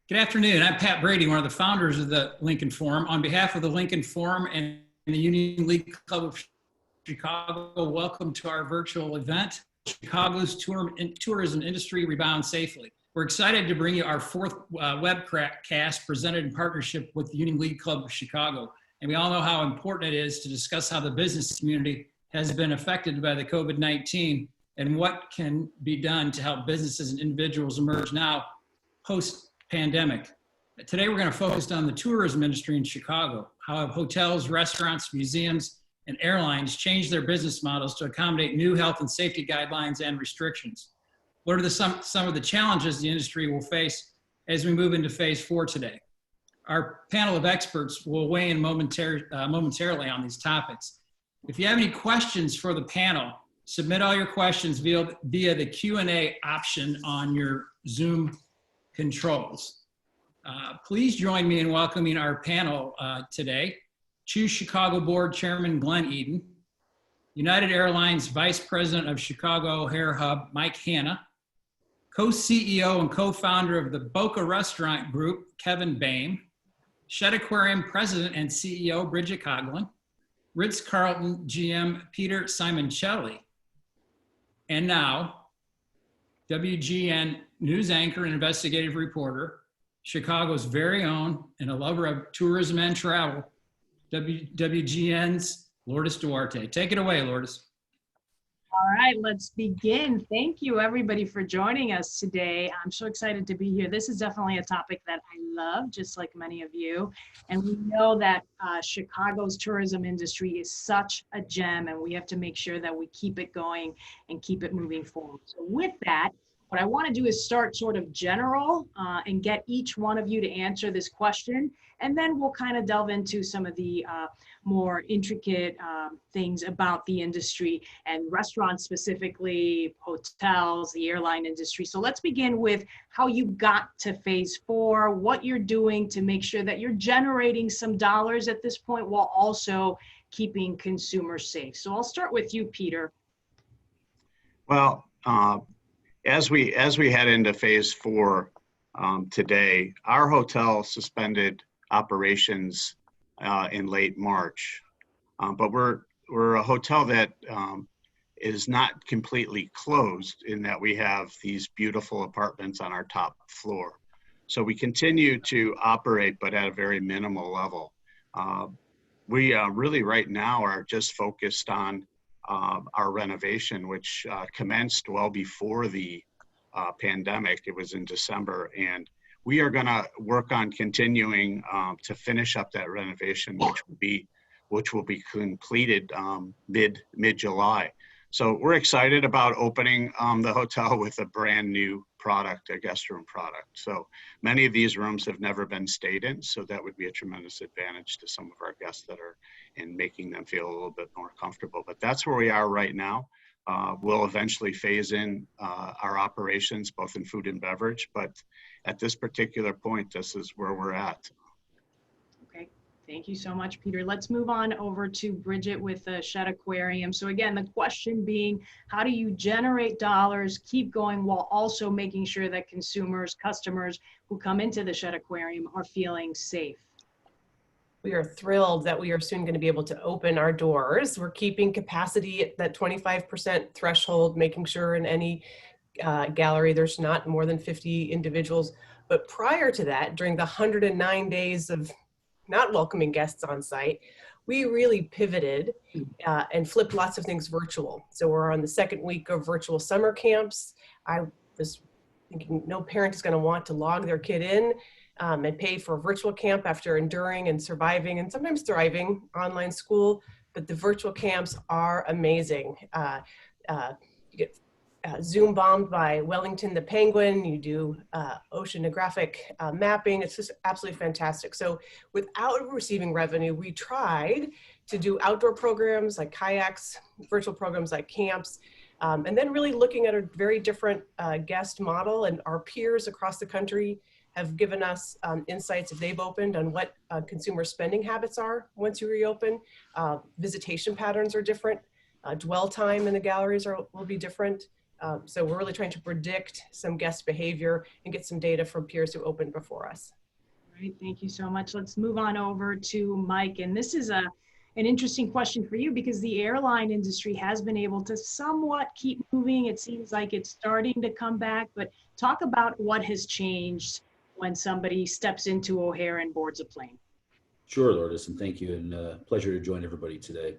Good afternoon. I'm Pat Brady, one of the founders of the Lincoln Forum. On behalf of the Lincoln Forum and the Union League Club of Chicago, welcome to our virtual event, Chicago's Tourism Industry Rebound Safely. We're excited to bring you our fourth webcast presented in partnership with the Union League Club of Chicago. And we all know how important it is to discuss how the business community has been affected by the COVID-19 and what can be done to help businesses and individuals emerge now post-pandemic. Today, we're going to focus on the tourism industry in Chicago. How have hotels, restaurants, museums, and airlines changed their business models to accommodate new health and safety guidelines and restrictions? What are some of the challenges the industry will face as we move into phase 4 today? Our panel of experts will weigh in momentarily on these topics. If you have any questions for the panel, submit all your questions via the Q&A option on your Zoom controls. Please join me in welcoming our panel today. Choose Chicago Board Chairman Glen Ellyn, United Airlines Vice President of Chicago O'Hare Hub Mike Hanna, co-CEO and co-founder of the Boca Restaurant Group Kevin Boehm, Shed Aquarium President and CEO Bridgette Coughlin, Ritz-Carlton GM Peter Simoncelli, and now WGN news anchor and investigative reporter, Chicago's very own and a lover of tourism and travel, WGN's Lourdes Duarte. Take it away, Lourdes. All right, let's begin. Thank you, everybody, for joining us today. I'm so excited to be here. This is definitely a topic that I love, just like many of you. And we know that Chicago's tourism industry is such a gem, and we have to make sure that we keep it going and keep it moving forward. So with that, what I want to do is start sort of general and get each one of you to answer this question. And then we'll kind of delve into some of the more intricate things about the industry and restaurants specifically, hotels, the airline industry. So let's begin with how you got to phase 4, what you're doing to make sure that you're generating some dollars at this point while also keeping consumers safe. So I'll start with you, Peter. Well, as we head into phase 4 today, our hotel suspended operations in late March, but we're a hotel that is not completely closed in that we have these beautiful apartments on our top floor. So we continue to operate, but at a very minimal level. We really right now are just focused on our renovation, which commenced well before the pandemic. It was in December, and we are going to work on continuing to finish up that renovation, which will be completed mid-July. So we're excited about opening the hotel with a brand new product, a guest room product. So many of these rooms have never been stayed in, so that would be a tremendous advantage to some of our guests that are in, making them feel a little bit more comfortable. But that's where we are right now. We'll eventually phase in our operations, both in food and beverage, but at this particular point, this is where we're at. Okay, thank you so much, Peter. Let's move on over to Bridgette with the Shed Aquarium. So again, the question being, how do you generate dollars, keep going, while also making sure that consumers, customers who come into the Shed Aquarium are feeling safe? We are thrilled that we are soon going to be able to open our doors. We're keeping capacity at that 25% threshold, making sure in any gallery there's not more than 50 individuals. But prior to that, during the 109 days of not welcoming guests on site, we really pivoted and flipped lots of things virtual. So we're on the second week of virtual summer camps. I was thinking no parent is going to want to log their kid in and pay for a virtual camp after enduring and surviving and sometimes thriving online school, but the virtual camps are amazing. You get Zoom bombed by Wellington the Penguin, you do oceanographic mapping, it's just absolutely fantastic. So without receiving revenue, we tried to do outdoor programs like kayaks, virtual programs like camps, and then really looking at a very different guest model, and our peers across the country have given us insights if they've opened on what consumer spending habits are once you reopen. Visitation patterns are different. Dwell time in the galleries will be different. So we're really trying to predict some guest behavior and get some data from peers who opened before us. Great, thank you so much. Let's move on over to Mike. And this is an interesting question for you because the airline industry has been able to somewhat keep moving. It seems like it's starting to come back, but talk about what has changed when somebody steps into O'Hare and boards a plane. Sure, Lourdes, and thank you, and pleasure to join everybody today.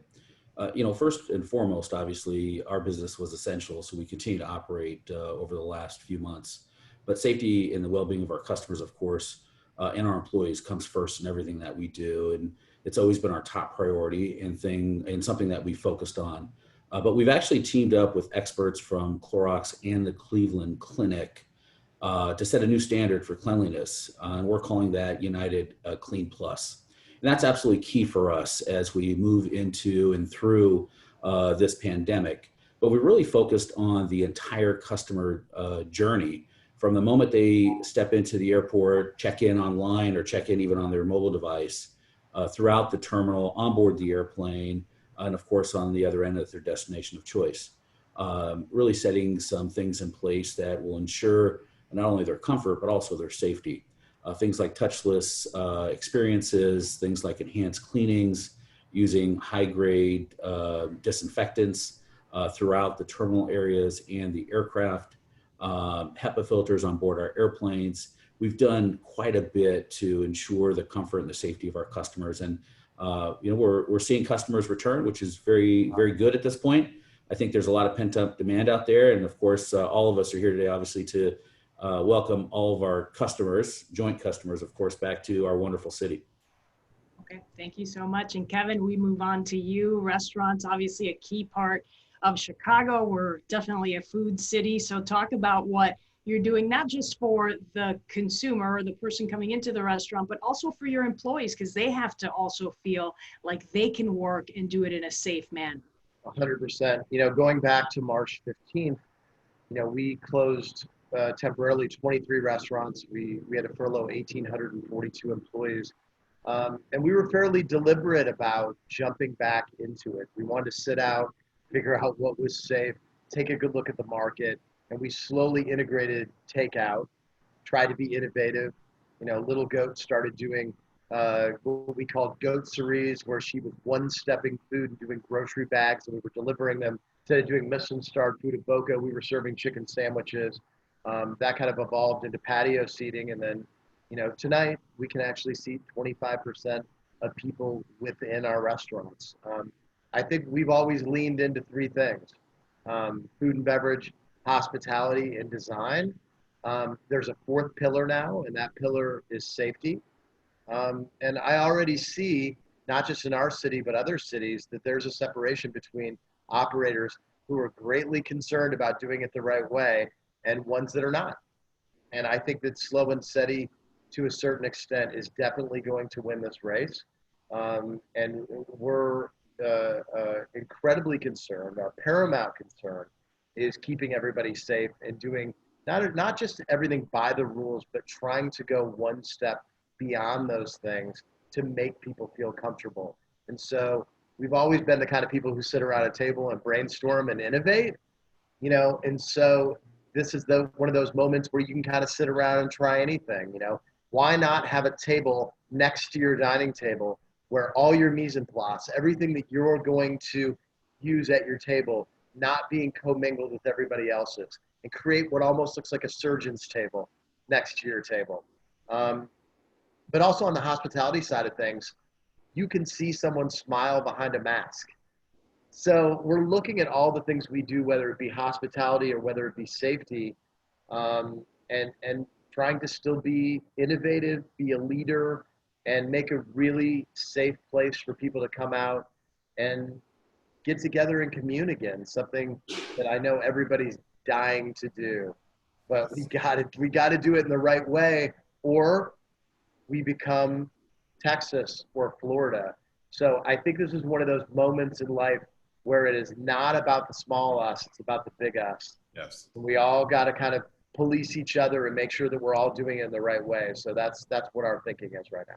First and foremost, obviously, our business was essential, so we continue to operate over the last few months. But safety and the well-being of our customers, of course, and our employees comes first in everything that we do, and it's always been our top priority and something that we focused on. But we've actually teamed up with experts from Clorox and the Cleveland Clinic to set a new standard for cleanliness, and we're calling that United Clean Plus. And that's absolutely key for us as we move into and through this pandemic. But we really focused on the entire customer journey from the moment they step into the airport, check in online or check in even on their mobile device, throughout the terminal, onboard the airplane, and of course on the other end of their destination of choice. Really setting some things in place that will ensure not only their comfort, but also their safety. Things like touchless experiences, things like enhanced cleanings, using high-grade disinfectants throughout the terminal areas and the aircraft, HEPA filters on board our airplanes. We've done quite a bit to ensure the comfort and the safety of our customers. And we're seeing customers return, which is very, very good at this point. I think there's a lot of pent-up demand out there. And of course, all of us are here today, obviously, to welcome all of our customers, joint customers, of course, back to our wonderful city. Okay, thank you so much. And Kevin, we move on to you. Restaurants, obviously a key part of Chicago. We're definitely a food city. So talk about what you're doing, not just for the consumer or the person coming into the restaurant, but also for your employees, because they have to also feel like they can work and do it in a safe manner. 100%. Going back to March 15th, we closed temporarily 23 restaurants. We had to furlough 1,842 employees. And we were fairly deliberate about jumping back into it. We wanted to sit out, figure out what was safe, take a good look at the market, and we slowly integrated takeout, tried to be innovative. Little Goat started doing what we called goat series, where she was one-stepping food and doing grocery bags, and we were delivering them. Instead of doing Michelin-starred food at Boca, we were serving chicken sandwiches. That kind of evolved into patio seating. And then, tonight we can actually seat 25% of people within our restaurants. I think we've always leaned into three things: food and beverage, hospitality, and design. There's a fourth pillar now, and that pillar is safety. And I already see, not just in our city, but other cities, that there's a separation between operators who are greatly concerned about doing it the right way and ones that are not. And I think that slow and steady, to a certain extent, is definitely going to win this race. And we're incredibly concerned. Our paramount concern is keeping everybody safe and doing not just everything by the rules, but trying to go one step beyond those things to make people feel comfortable. And so we've always been the kind of people who sit around a table and brainstorm and innovate, and so this is one of those moments where you can kind of sit around and try anything. Why not have a table next to your dining table where all your mise en place, everything that you're going to use at your table, not being commingled with everybody else's, and create what almost looks like a surgeon's table next to your table. But also on the hospitality side of things, you can see someone smile behind a mask. So we're looking at all the things we do, whether it be hospitality or whether it be safety, and trying to still be innovative, be a leader, and make a really safe place for people to come out and get together and commune again, something that I know everybody's dying to do. But we got to do it in the right way, or we become Texas or Florida. So I think this is one of those moments in life where it is not about the small us, it's about the big us. Yes. And we all got to kind of police each other and make sure that we're all doing it in the right way. So that's what our thinking is right now.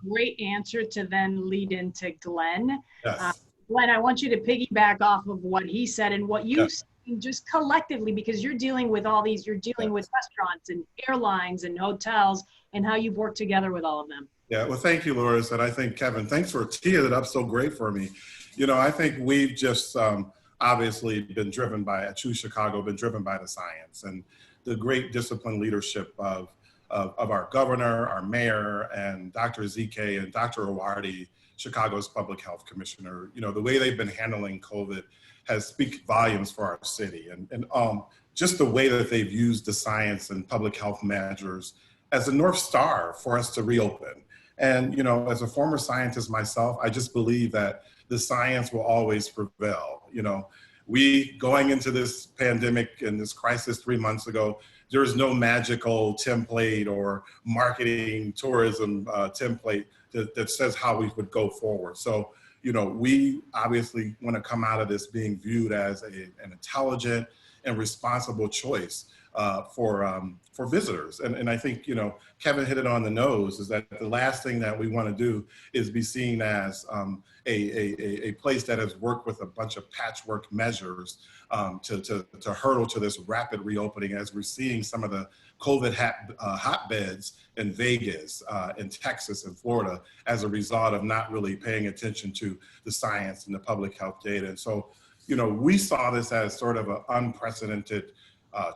Great answer to then lead into Glenn. Yes. Glenn, I want you to piggyback off of what he said and what you see just collectively, because you're dealing with all these, you're dealing with restaurants and airlines and hotels, and how you've worked together with all of them. Yeah, well, thank you, Loris. And I think, Kevin, thanks for teeing it up so great for me. You know, I think we've just obviously been driven by, at Choose Chicago, been driven by the science and the great disciplined leadership of our governor, our mayor, and Dr. Ezike and Dr. Awardi, Chicago's public health commissioner. You know, the way they've been handling COVID has speak volumes for our city. And just the way that they've used the science and public health measures as a North Star for us to reopen. And, you know, as a former scientist myself, I just believe that the science will always prevail. You know, we going into this pandemic and this crisis 3 months ago, there is no magical template or marketing tourism template that says how we would go forward. So, you know, we obviously want to come out of this being viewed as an intelligent and responsible choice for visitors. And I think, you know, Kevin hit it on the nose, is that the last thing that we want to do is be seen as a place that has worked with a bunch of patchwork measures to hurdle to this rapid reopening, as we're seeing some of the COVID hotbeds in Vegas, in Texas and Florida, as a result of not really paying attention to the science and the public health data. And so, you know, we saw this as sort of an unprecedented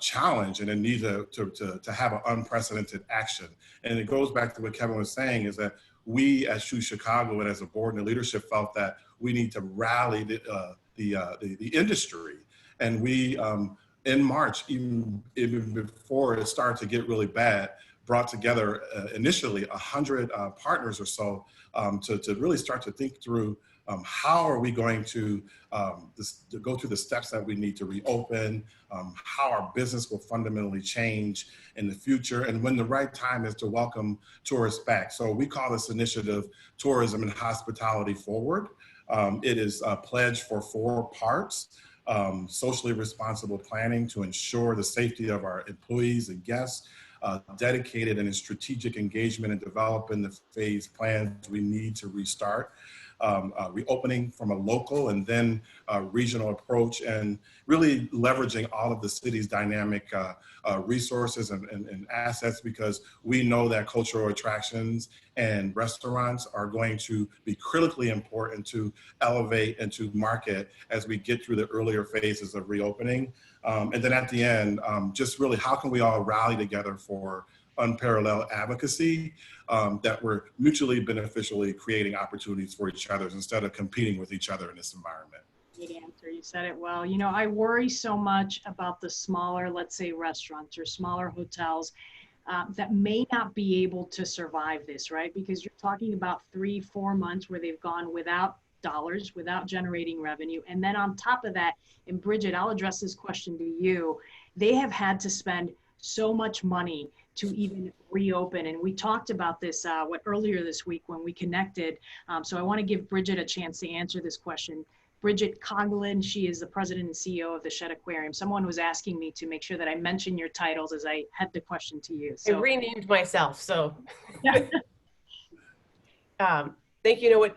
challenge and a need to have an unprecedented action. And it goes back to what Kevin was saying, is that we as Choose Chicago and as a board and the leadership felt that we need to rally the industry. And we, in March, even before it started to get really bad, brought together initially 100 partners or so to really start to think through how are we going to go through the steps that we need to reopen, how our business will fundamentally change in the future, and when the right time is to welcome tourists back. So we call this initiative Tourism and Hospitality Forward. It is a pledge for 4 parts. Socially responsible planning to ensure the safety of our employees and guests, dedicated and strategic engagement in developing the phase plans we need to restart, reopening from a local and then regional approach, and really leveraging all of the city's dynamic resources and assets, because we know that cultural attractions and restaurants are going to be critically important to elevate and to market as we get through the earlier phases of reopening. And then at the end, just really how can we all rally together for unparalleled advocacy that we're mutually beneficially creating opportunities for each other instead of competing with each other in this environment. Good answer. You said it well. You know, I worry so much about the smaller, let's say, restaurants or smaller hotels that may not be able to survive this, right? Because you're talking about 3-4 months where they've gone without dollars, without generating revenue. And then on top of that, and Bridgette, I'll address this question to you, they have had to spend so much money to even reopen. And we talked about this earlier this week when we connected. So I want to give Bridgette a chance to answer this question. Bridgette Coughlin, she is the president and CEO of the Shed Aquarium. Someone was asking me to make sure that I mention your titles as I had the question to you. So. I renamed myself, so. Thank you. You know what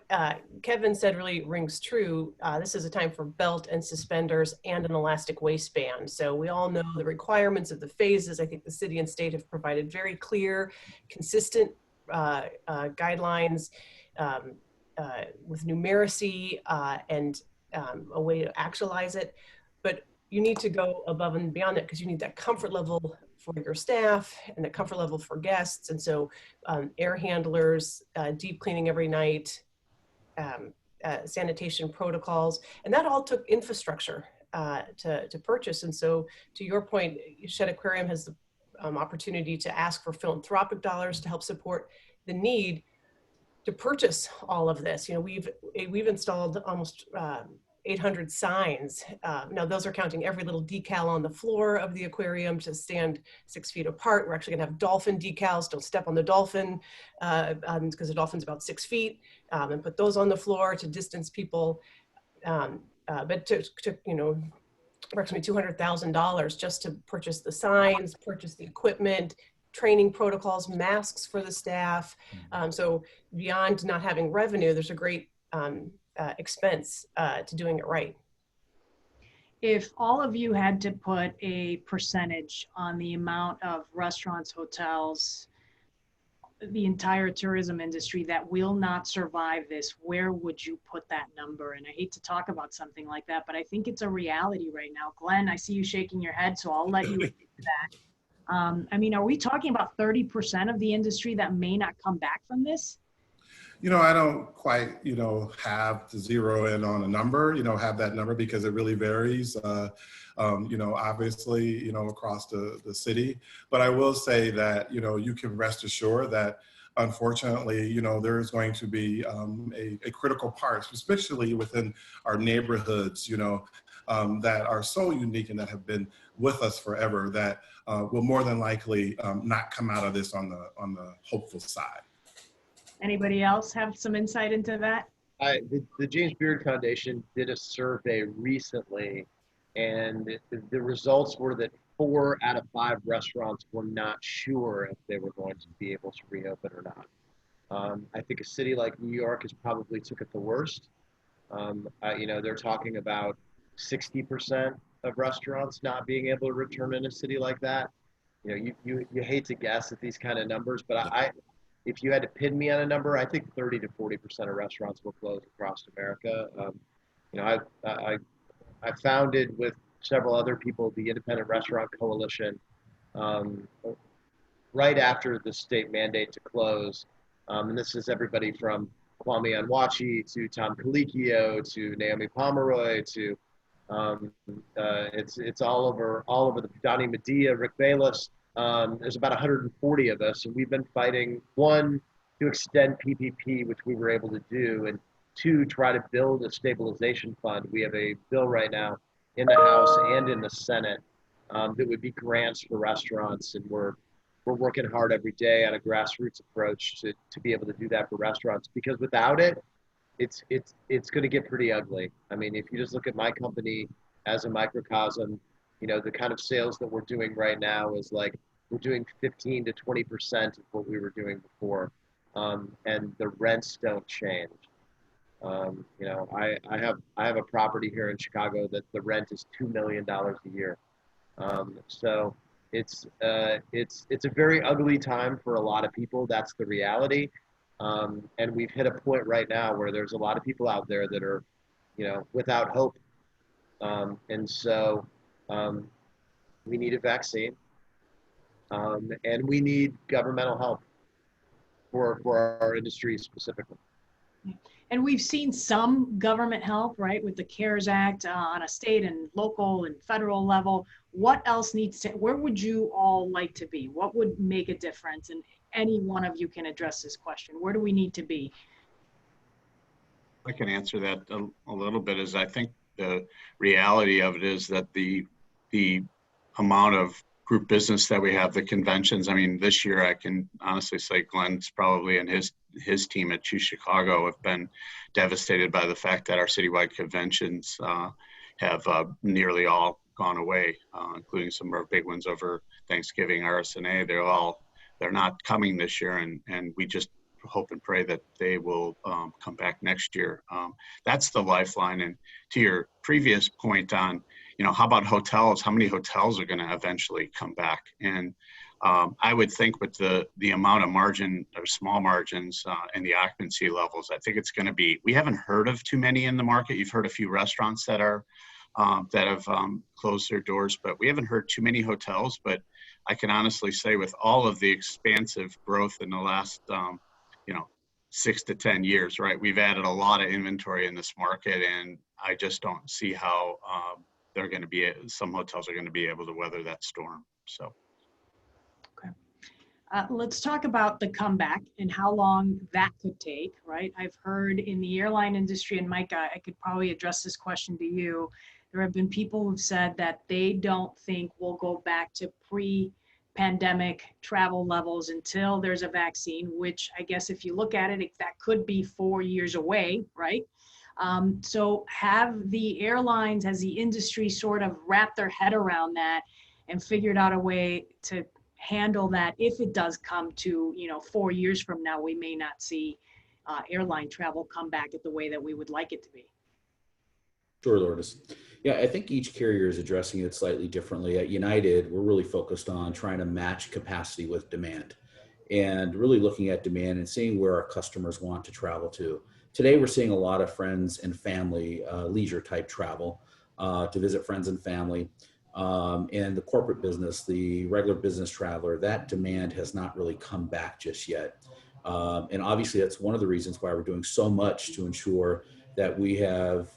Kevin said really rings true. This is a time for belt and suspenders and an elastic waistband. So we all know the requirements of the phases. I think the city and state have provided very clear, consistent guidelines with numeracy and a way to actualize it. But you need to go above and beyond that, because you need that comfort level for your staff and the comfort level for guests. And so air handlers, deep cleaning every night, sanitation protocols, and that all took infrastructure to purchase. And so to your point, Shed Aquarium has the opportunity to ask for philanthropic dollars to help support the need to purchase all of this. You know, we've installed almost 800 signs. Now those are counting every little decal on the floor of the aquarium to stand 6 feet apart. We're actually gonna have dolphin decals, don't step on the dolphin, because the dolphin's about 6 feet, and put those on the floor to distance people. But to you know, approximately $200,000 just to purchase the signs, purchase the equipment, training protocols, masks for the staff. So beyond not having revenue, there's a great expense to doing it right. if all of you had to put a percentage on the amount of restaurants, hotels, the entire tourism industry that will not survive this, where would you put that number? And I hate to talk about something like that, but I think it's a reality right now. Glenn, I see you shaking your head, so I'll let you answer that. I mean, are we talking about 30% of the industry that may not come back from this? I don't quite, have to zero in on a number, have that number because it really varies, obviously, across the city. But I will say that, you can rest assured that unfortunately, there is going to be a critical part, especially within our neighborhoods, that are so unique and that have been with us forever that will more than likely not come out of this on the hopeful side. Anybody else have some insight into that? The James Beard Foundation did a survey recently, and the results were that 4 out of 5 restaurants were not sure if they were going to be able to reopen or not. I think a city like New York has probably took it the worst. They're talking about 60% of restaurants not being able to return in a city like that. You hate to guess at these kind of numbers, but if you had to pin me on a number, I think 30 to 40% of restaurants will close across America. I founded with several other people the Independent Restaurant Coalition right after the state mandate to close. And this is everybody from Kwame Onwuachi to Tom Colicchio to Naomi Pomeroy to it's all over the Donnie Medea, Rick Bayless. There's about 140 of us, and we've been fighting, 1, to extend PPP, which we were able to do, and 2, try to build a stabilization fund. We have a bill right now in the House and in the Senate that would be grants for restaurants, and we're working hard every day on a grassroots approach to be able to do that for restaurants, because without it, it's going to get pretty ugly. I mean, if you just look at my company as a microcosm, the kind of sales that we're doing right now is like we're doing 15 to 20% of what we were doing before, and the rents don't change. I have a property here in Chicago that the rent is $2 million a year. So it's a very ugly time for a lot of people. That's the reality. And we've hit a point right now where there's a lot of people out there that are, without hope. And so we need a vaccine, and we need governmental help for our industry specifically. And we've seen some government help, right, with the CARES Act on a state and local and federal level. What else needs to, where would you all like to be? What would make a difference? And any one of you can address this question. Where do we need to be? I can answer that a little bit. Is I think the reality of it is that the amount of group business that we have, the conventions, I mean, this year I can honestly say Glenn's probably and his team at Choose Chicago have been devastated by the fact that our citywide conventions have nearly all gone away, including some of our big ones over Thanksgiving, RSNA. They're not coming this year, and we just hope and pray that they will come back next year. That's the lifeline. And to your previous point on, how about hotels? How many hotels are going to eventually come back? And I would think with the amount of margin or small margins and the occupancy levels, I think it's going to be, we haven't heard of too many in the market. You've heard a few restaurants that have closed their doors, but we haven't heard too many hotels. But I can honestly say with all of the expansive growth in the last 6 to 10 years, right? We've added a lot of inventory in this market, and I just don't see how some hotels are going to be able to weather that storm. So. Okay. Let's talk about the comeback and how long that could take, right? I've heard in the airline industry, and Mike, I could probably address this question to you. There have been people who've said that they don't think we'll go back to pre-pandemic travel levels until there's a vaccine, which I guess if you look at it, that could be 4 years away, right? So have the airlines, has the industry sort of wrapped their head around that and figured out a way to handle that if it does come to, 4 years from now, we may not see airline travel come back at the way that we would like it to be? Sure, Lourdes. Yeah, I think each carrier is addressing it slightly differently. At United, we're really focused on trying to match capacity with demand and really looking at demand and seeing where our customers want to travel to. Today, we're seeing a lot of friends and family leisure type travel to visit friends and family. And the corporate business, the regular business traveler, that demand has not really come back just yet. And obviously, that's one of the reasons why we're doing so much to ensure that we have,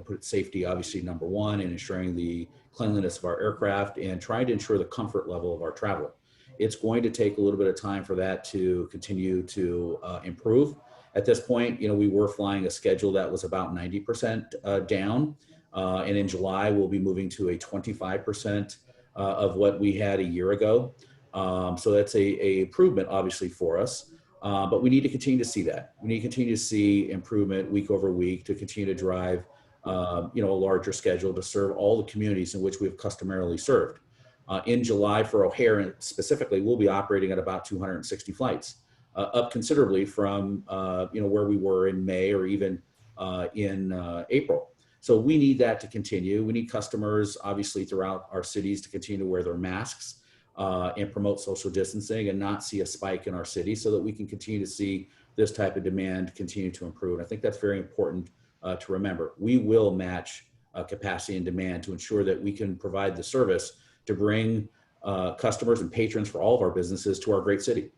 put safety obviously number one, and ensuring the cleanliness of our aircraft and trying to ensure the comfort level of our traveler. It's going to take a little bit of time for that to continue to improve. At this point, we were flying a schedule that was about 90% down. And in July, we'll be moving to a 25% of what we had a year ago. So that's a improvement, obviously, for us. But we need to continue to see that. We need to continue to see improvement week over week to continue to drive, a larger schedule to serve all the communities in which we've customarily served. In July for O'Hare specifically, we'll be operating at about 260 flights, up considerably from, where we were in May or even in April. So we need that to continue. We need customers, obviously, throughout our cities to continue to wear their masks and promote social distancing and not see a spike in our city so that we can continue to see this type of demand continue to improve. And I think that's very important to remember. We will match capacity and demand to ensure that we can provide the service to bring customers and patrons for all of our businesses to our great city.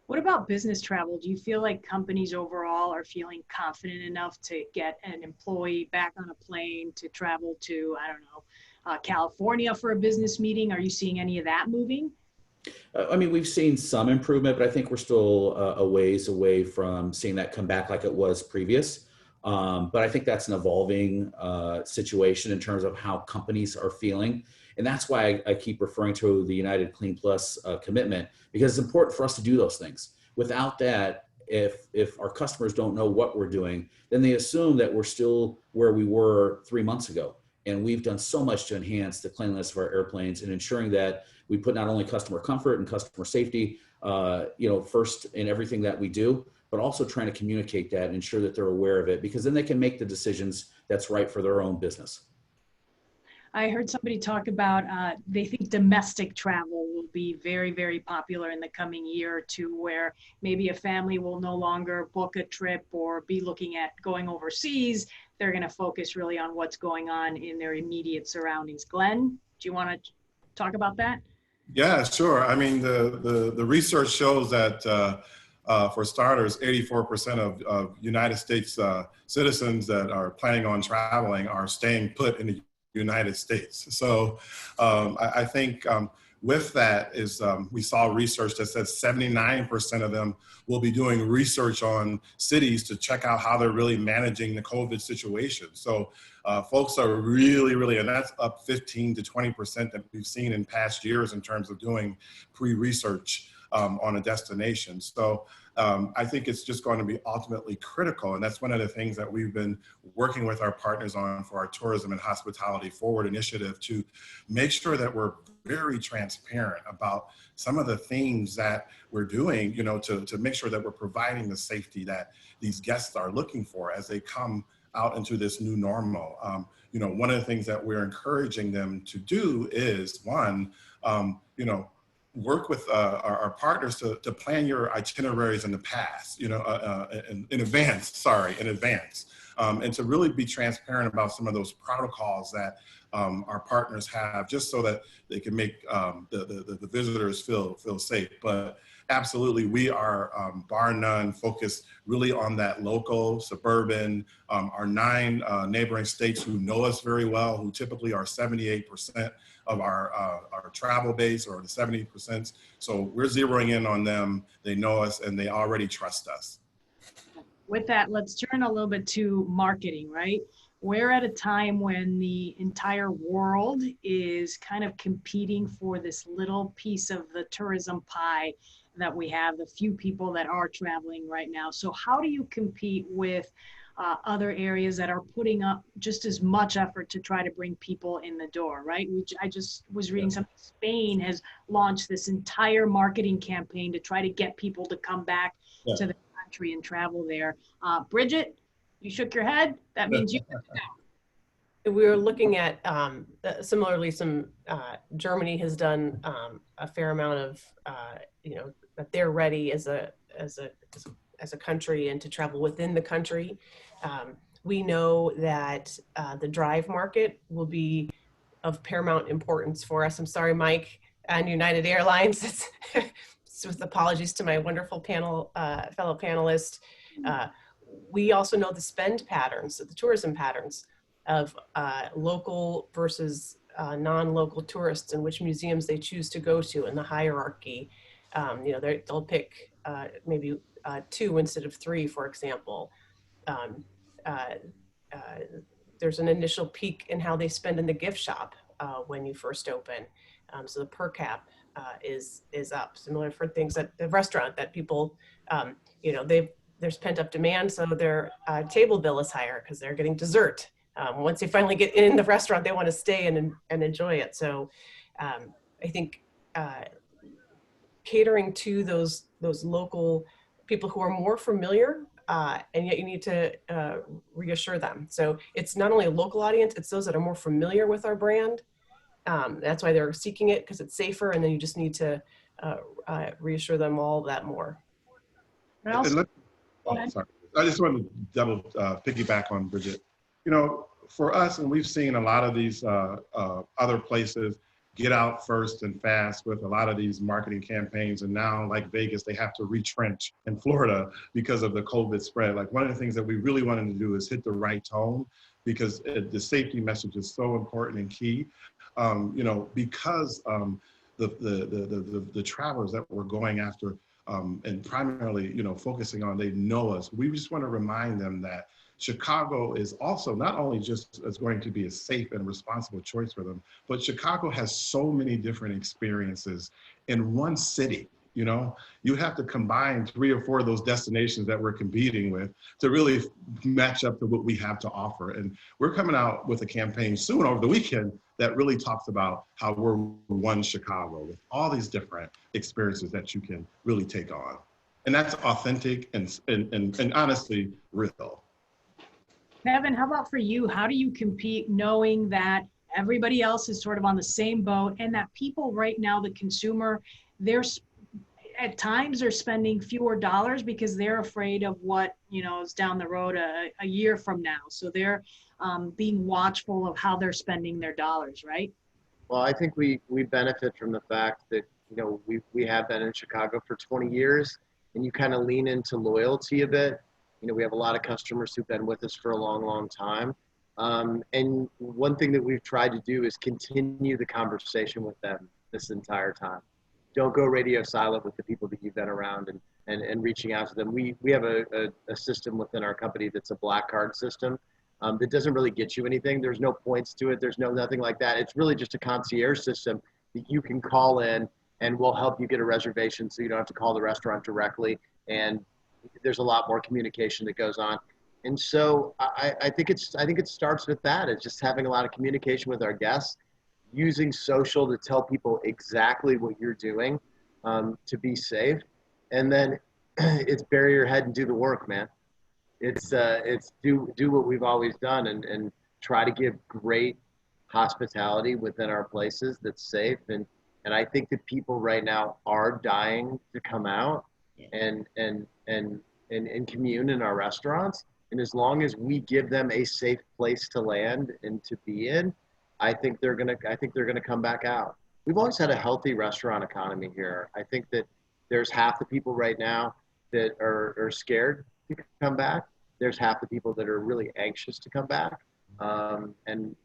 What about business travel? Do you feel like companies overall are feeling confident enough to get an employee back on a plane to travel to, California for a business meeting? Are you seeing any of that moving? We've seen some improvement, but I think we're still a ways away from seeing that come back like it was previous. But I think that's an evolving situation in terms of how companies are feeling. And that's why I keep referring to the United Clean Plus commitment, because it's important for us to do those things. Without that, if our customers don't know what we're doing, then they assume that we're still where we were 3 months ago. And we've done so much to enhance the cleanliness of our airplanes and ensuring that we put not only customer comfort and customer safety, first in everything that we do, but also trying to communicate that and ensure that they're aware of it, because then they can make the decisions that's right for their own business. I heard somebody talk about they think domestic travel will be very, very popular in the coming year or two, where maybe a family will no longer book a trip or be looking at going overseas. They're going to focus really on what's going on in their immediate surroundings. Glenn, do you want to talk about that? Yeah, sure. The research shows that for starters, 84% of United States citizens that are planning on traveling are staying put in the United States. So I think with that is we saw research that says 79% of them will be doing research on cities to check out how they're really managing the COVID situation. So folks are really, and that's up 15 to 20% that we've seen in past years in terms of doing pre-research on a destination. So I think it's just going to be ultimately critical. And that's one of the things that we've been working with our partners on for our Tourism and Hospitality Forward initiative, to make sure that we're very transparent about some of the things that we're doing, to make sure that we're providing the safety that these guests are looking for as they come out into this new normal. One of the things that we're encouraging them to do is, one, work with our partners to plan your itineraries in the past, in advance, and to really be transparent about some of those protocols that our partners have, just so that they can make the visitors feel safe. But absolutely, we are, bar none, focused really on that local, suburban, our 9 neighboring states who know us very well, who typically are 78% of our travel base, or the 70%. So we're zeroing in on them. They know us and they already trust us. With that, let's turn a little bit to marketing, right? We're at a time when the entire world is kind of competing for this little piece of the tourism pie that we have, the few people that are traveling right now. So how do you compete with other areas that are putting up just as much effort to try to bring people in the door, right? I just was reading something. Spain has launched this entire marketing campaign to try to get people to come back to the country and travel there. Bridgette, you shook your head. That means you. We were looking at similarly, Germany has done a fair amount of that they're ready as a country and to travel within the country. We know that the drive market will be of paramount importance for us. I'm sorry, Mike, and United Airlines. It's with apologies to my wonderful fellow panelists. We also know the spend patterns, the tourism patterns of local versus non-local tourists and which museums they choose to go to in the hierarchy. They'll pick maybe 2 instead of 3, for example. There's an initial peak in how they spend in the gift shop when you first open. So the per cap is up. Similar for things at the restaurant that people, there's pent up demand, so their table bill is higher because they're getting dessert. Once they finally get in the restaurant, they want to stay and enjoy it. So I think catering to those local people who are more familiar, and yet you need to reassure them. So it's not only a local audience, it's those that are more familiar with our brand. That's why they're seeking it, because it's safer, and then you just need to reassure them all that more. Sorry. I just wanted to double piggyback on Bridgette. For us, and we've seen a lot of these other places get out first and fast with a lot of these marketing campaigns. And now, like Vegas, they have to retrench in Florida because of the COVID spread. Like, one of the things that we really wanted to do is hit the right tone, because the safety message is so important and key. Because the travelers that we're going after and primarily, focusing on, they know us. We just want to remind them that Chicago is also not only just as going to be a safe and responsible choice for them, but Chicago has so many different experiences in one city. You have to combine 3 or 4 of those destinations that we're competing with to really match up to what we have to offer. And we're coming out with a campaign soon over the weekend that really talks about how we're one Chicago with all these different experiences that you can really take on. And that's authentic and honestly real. Kevin, how about for you? How do you compete knowing that everybody else is sort of on the same boat, and that people right now, the consumer, they're at times are spending fewer dollars because they're afraid of what is down the road a year from now. So they're being watchful of how they're spending their dollars, right? Well, I think we benefit from the fact that we have been in Chicago for 20 years, and you kind of lean into loyalty a bit. We have a lot of customers who've been with us for a long, long time. And one thing that we've tried to do is continue the conversation with them this entire time. Don't go radio silent with the people that you've been around and reaching out to them. We have a system within our company that's a black card system that doesn't really get you anything. There's no points to it. There's nothing like that. It's really just a concierge system that you can call in, and we'll help you get a reservation so you don't have to call the restaurant directly. And there's a lot more communication that goes on. And so I think it starts with that. It's just having a lot of communication with our guests, using social to tell people exactly what you're doing to be safe. And then it's bury your head and do the work, man. It's do what we've always done and try to give great hospitality within our places that's safe. And I think that people right now are dying to come out and commune in our restaurants. And as long as we give them a safe place to land and to be in, I think they're gonna come back out. We've always had a healthy restaurant economy here. I think that there's half the people right now that are scared to come back. There's half the people that are really anxious to come back. And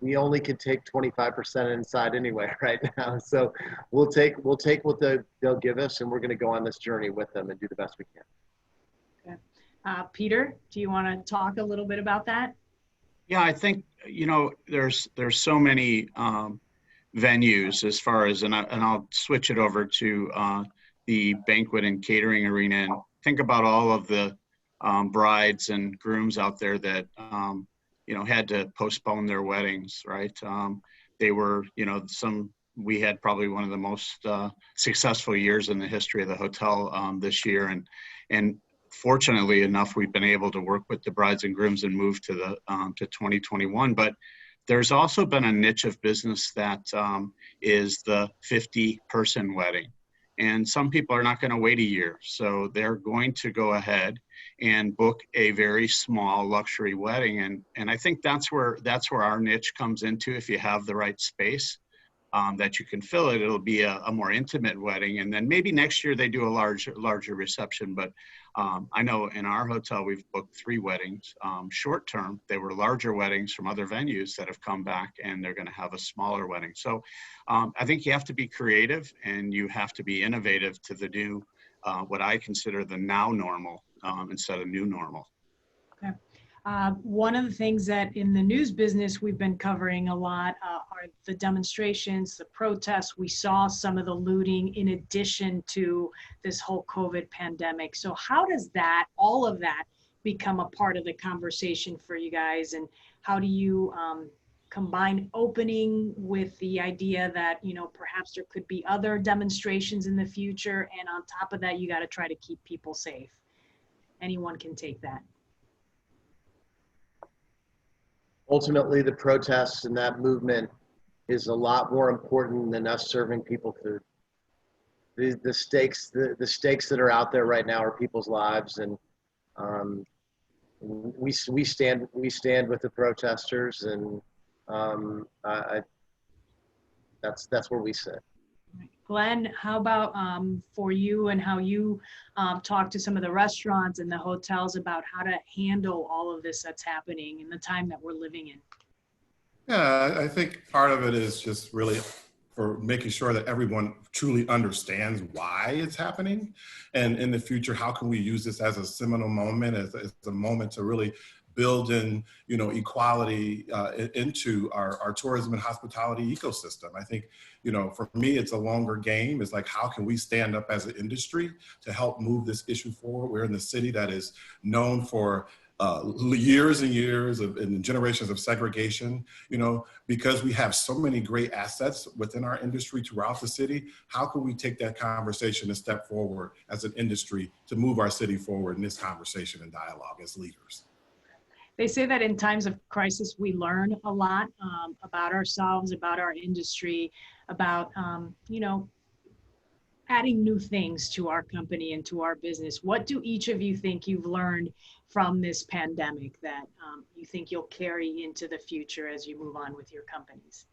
we only can take 25% inside anyway right now. So we'll take what they'll give us, and we're gonna go on this journey with them and do the best we can. Okay. Peter, do you want to talk a little bit about that? Yeah, I think, there's so many venues as far as, and I'll switch it over to the banquet and catering arena, and think about all of the brides and grooms out there that, had to postpone their weddings, right? They were, we had probably one of the most successful years in the history of the hotel this year. And fortunately enough, we've been able to work with the brides and grooms and move to the to 2021. But there's also been a niche of business that is the 50-person wedding. And some people are not going to wait a year. So they're going to go ahead and book a very small luxury wedding. And I think that's where our niche comes into. If you have the right space that you can fill it, it'll be a more intimate wedding. And then maybe next year they do a larger reception. But I know in our hotel, we've booked 3 weddings short term. They were larger weddings from other venues that have come back, and they're going to have a smaller wedding. So I think you have to be creative and you have to be innovative to the new, what I consider the now normal instead of new normal. Okay. One of the things that in the news business we've been covering a lot are the demonstrations, the protests. We saw some of the looting in addition to this whole COVID pandemic. So how does all of that become a part of the conversation for you guys? And how do you combine opening with the idea that, perhaps there could be other demonstrations in the future? And on top of that, you got to try to keep people safe. Anyone can take that. Ultimately, the protests and that movement is a lot more important than us serving people food. The stakes that are out there right now are people's lives, and we stand with the protesters, and that's where we sit. Glenn, how about for you and how you talk to some of the restaurants and the hotels about how to handle all of this that's happening in the time that we're living in? Yeah, I think part of it is just really for making sure that everyone truly understands why it's happening. And in the future, how can we use this as a seminal moment, as a moment to really build in, equality into our tourism and hospitality ecosystem. I think, for me, it's a longer game. It's like, how can we stand up as an industry to help move this issue forward? We're in the city that is known for years and years and generations of segregation, because we have so many great assets within our industry throughout the city. How can we take that conversation a step forward as an industry to move our city forward in this conversation and dialogue as leaders? They say that in times of crisis, we learn a lot about ourselves, about our industry, about, adding new things to our company and to our business. What do each of you think you've learned from this pandemic that you think you'll carry into the future as you move on with your companies?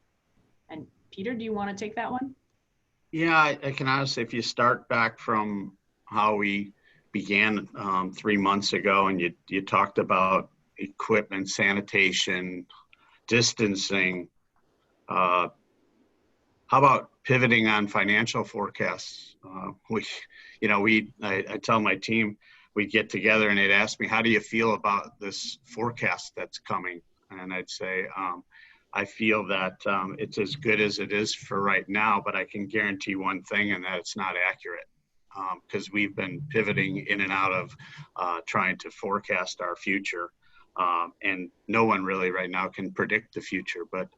And Peter, do you want to take that one? Yeah, I can honestly, if you start back from how we began 3 months ago, and you talked about equipment, sanitation, distancing. How about pivoting on financial forecasts? I tell my team, we'd get together and they'd ask me, how do you feel about this forecast that's coming? And I'd say, I feel that it's as good as it is for right now, but I can guarantee one thing, and that it's not accurate. Because we've been pivoting in and out of trying to forecast our future. And no one really right now can predict the future. But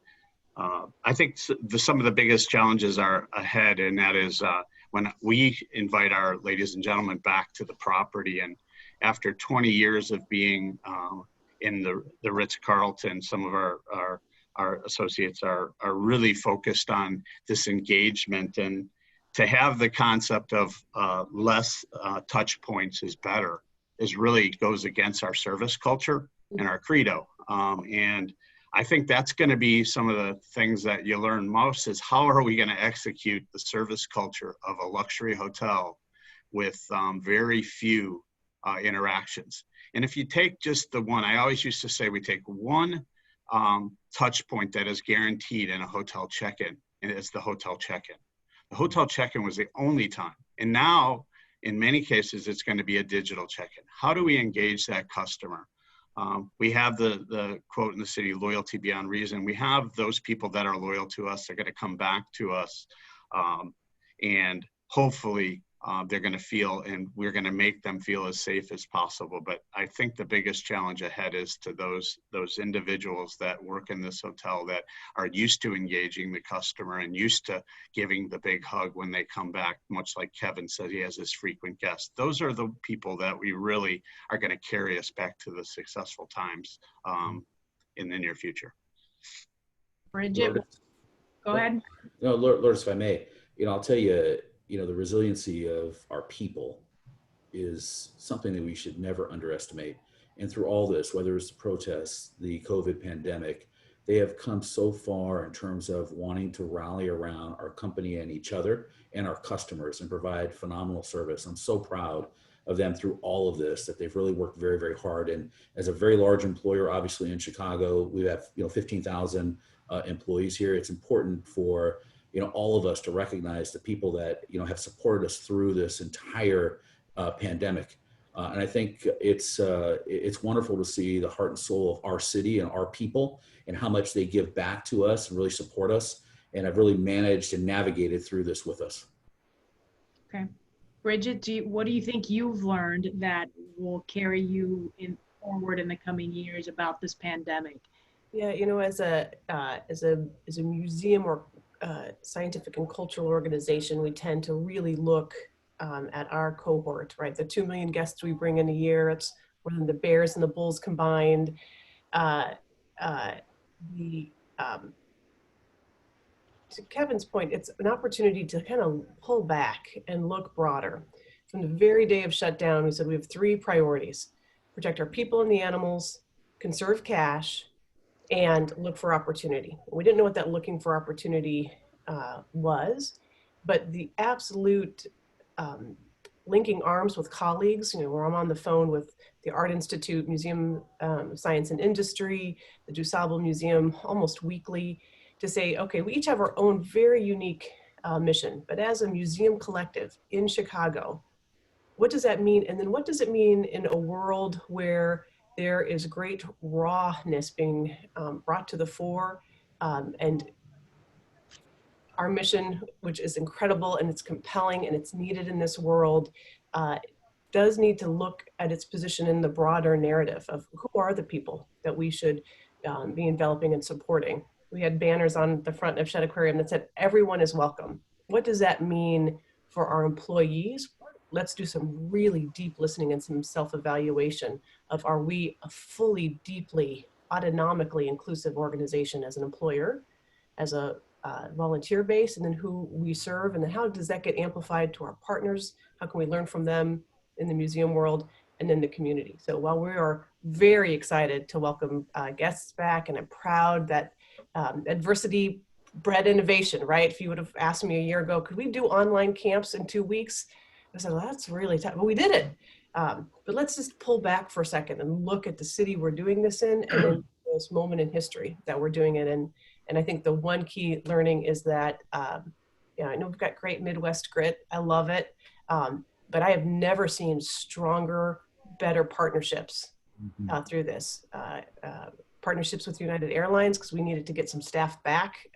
I think some of the biggest challenges are ahead, and that is when we invite our ladies and gentlemen back to the property. And after 20 years of being in the Ritz-Carlton, some of our associates are really focused on this engagement, and to have the concept of less touch points is better really goes against our service culture and our credo. And I think that's going to be some of the things that you learn most, is how are we going to execute the service culture of a luxury hotel with very few interactions. And if you take just the one, I always used to say we take one touch point that is guaranteed in a hotel check-in, and it's the hotel check-in. The hotel check-in was the only time. And now, in many cases, it's going to be a digital check-in. How do we engage that customer? We have the quote in the city, loyalty beyond reason. We have those people that are loyal to us. They're going to come back to us and hopefully they're going to feel, and we're going to make them feel as safe as possible. But I think the biggest challenge ahead is to those individuals that work in this hotel that are used to engaging the customer and used to giving the big hug when they come back, much like Kevin said, he has his frequent guests. Those are the people that we really are going to carry us back to the successful times in the near future. Bridgette, go ahead. No, Lourdes, if I may, I'll tell you, the resiliency of our people is something that we should never underestimate. And through all this, whether it's the protests, the COVID pandemic, they have come so far in terms of wanting to rally around our company and each other and our customers and provide phenomenal service. I'm so proud of them through all of this, that they've really worked very, very hard. And as a very large employer, obviously in Chicago, we have 15,000 employees here. It's important for all of us to recognize the people that have supported us through this entire pandemic. And I think it's wonderful to see the heart and soul of our city and our people and how much they give back to us and really support us, and have really managed and navigated through this with us. Okay. Bridgette, what do you think you've learned that will carry you forward in the coming years about this pandemic? Yeah, as a museum or scientific and cultural organization, we tend to really look at our cohort, right? The 2 million guests we bring in a year, it's more than the Bears and the Bulls combined. To Kevin's point, it's an opportunity to kind of pull back and look broader. From the very day of shutdown, we said we have 3 priorities: protect our people and the animals, conserve cash, and look for opportunity. We didn't know what that looking for opportunity was, but the absolute linking arms with colleagues, where I'm on the phone with the Art Institute, Museum of Science and Industry, the DuSable Museum almost weekly, to say, okay, we each have our own very unique mission, but as a museum collective in Chicago, what does that mean? And then what does it mean in a world where there is great rawness being brought to the fore, and our mission, which is incredible and it's compelling and it's needed in this world, does need to look at its position in the broader narrative of who are the people that we should be enveloping and supporting. We had banners on the front of Shed Aquarium that said, "Everyone is welcome." What does that mean for our employees? Let's do some really deep listening and some self-evaluation of, are we a fully, deeply, autonomically inclusive organization as an employer, as a volunteer base, and then who we serve, and then how does that get amplified to our partners? How can we learn from them in the museum world and then the community? So while we are very excited to welcome guests back, and I'm proud that adversity bred innovation, right? If you would have asked me a year ago, could we do online camps in 2 weeks? I said, well, that's really tough, but we did it. But let's just pull back for a second and look at the city we're doing this in, and then this moment in history that we're doing it in. And I think the one key learning is that, I know we've got great Midwest grit. I love it. But I have never seen stronger, better partnerships through this. Partnerships with United Airlines, because we needed to get some staff back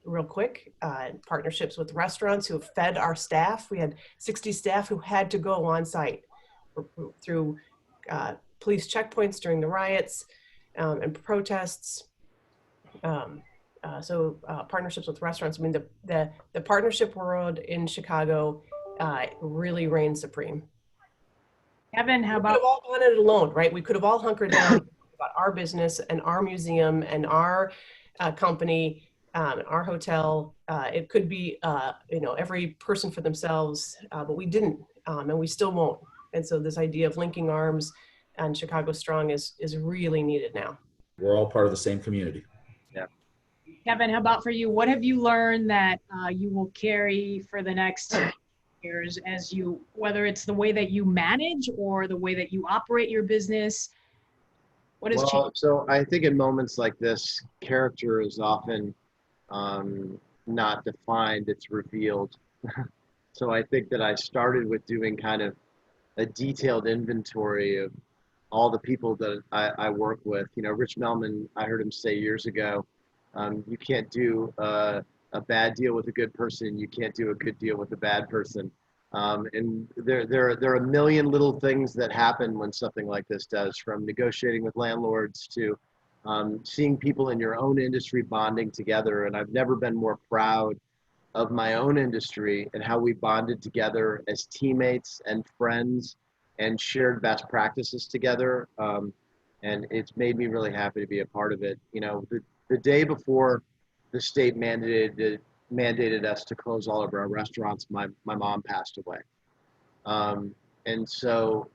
real quick. Partnerships with restaurants who have fed our staff. We had 60 staff who had to go on site through police checkpoints during the riots and protests. So partnerships with restaurants. I mean, the partnership world in Chicago really reigns supreme. Kevin, how We could have all gone it alone, right? We could have all hunkered down about our business and our museum and our company, our hotel. It could be, every person for themselves, but we didn't, and we still won't. And so this idea of linking arms and Chicago Strong is really needed now. We're all part of the same community. Yeah. Kevin, how about for you? What have you learned that you will carry for the next years, as you, whether it's the way that you manage or the way that you operate your business? What has changed? So I think in moments like this, character is often not defined, it's revealed. So I think that I started with doing kind of a detailed inventory of all the people that I work with. Rich Melman, I heard him say years ago, you can't do a bad deal with a good person, you can't do a good deal with a bad person. And there are a million little things that happen when something like this does, from negotiating with landlords to seeing people in your own industry bonding together. And I've never been more proud of my own industry and how we bonded together as teammates and friends and shared best practices together. And it's made me really happy to be a part of it. You know, the day before the state mandated us to close all of our restaurants, my mom passed away. And so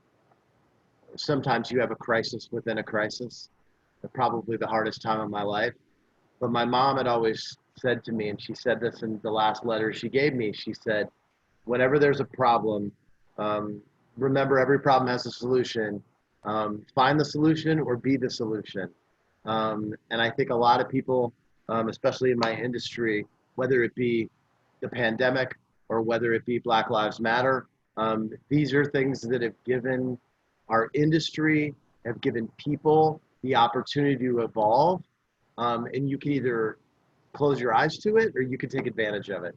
sometimes you have a crisis within a crisis, probably the hardest time of my life. But my mom had always said to me, and she said this in the last letter she gave me, she said, whenever there's a problem, remember every problem has a solution. Find the solution or be the solution. And I think a lot of people, especially in my industry, whether it be the pandemic or whether it be Black Lives Matter, these are things that have given our industry, have given people the opportunity to evolve. And you can either close your eyes to it or you can take advantage of it.